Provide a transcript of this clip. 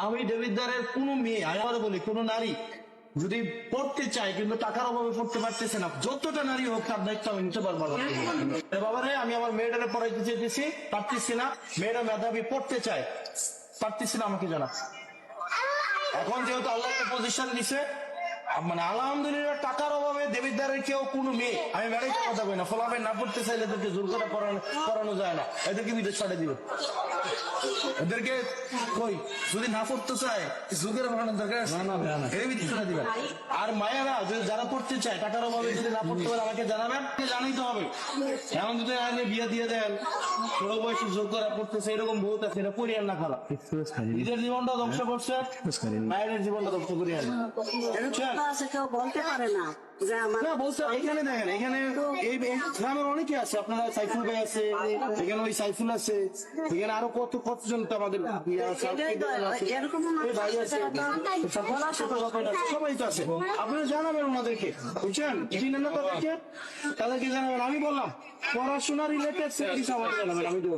আমি দেবিদ্বারের কোন মেয়ে, আমি আবার বলি কোন নারী যদি পড়তে চায় কিন্তু টাকার অভাবে পড়তে পারতেছে না, যতটা নারী হোক তার দায়িত্ব আমি নিতে পারবো না। বাবারে আমি আমার মেয়েটারে পড়াইতে চেয়েছি, পারতেছি না, মেয়েরা মেধাবী পড়তে চায়, পারতেছি না, আমাকে জানা। এখন যেহেতু আল্লাহ পজিশন দিছে, মানে আলহামদুলিল্লাহ, টাকার অভাবে দেবিদ্বারের কেউ কোনো মেয়ে, আমি ম্যারেজ কথা বলি না, ফলাফল না পড়তে চাইলে এদেরকে জোর করে পড়ানো যায় না, এদেরকে বিদেশ ছাড়ে দিবে। এদেরকে কই যদি না পড়তে চায় যুগের পড়ানোর দরকার এর বিদেশ ছাড়ে দিবেন। আর মায়েরা যদি যারা পড়তে চায় টাকার অভাবে যদি না পড়তে পারে আমাকে জানাবেন, জানাইতে হবে। এমন যদি বিয়ে দিয়ে দেন, ছোট বয়সে জোর করে পড়তেছে, এরকম বহুত আছে, এটা পরিয়ার না খারাপ। নিজের জীবনটা ধ্বংস করছে, মায়ের জীবনটা ধ্বংস করিয়া কেউ বলতে পারে না যে আমার না বলছে। এখানে দেখেন, এখানে এই গ্রামের অনেকে আছে, আপনারা সাইফুল ভাই আছে, এখানে ওই সাইফুল আছে, এখানে আরো কতজন তো আমাদের সবাই তো আছে। আপনারা জানাবেন ওনাদেরকে, বুঝছেন, চিনেন না তাদেরকে, তাদেরকে জানাবেন। আমি বললাম পড়াশোনা রিলেটেড কিছু আমাকে জানাবেন, আমি দেবো।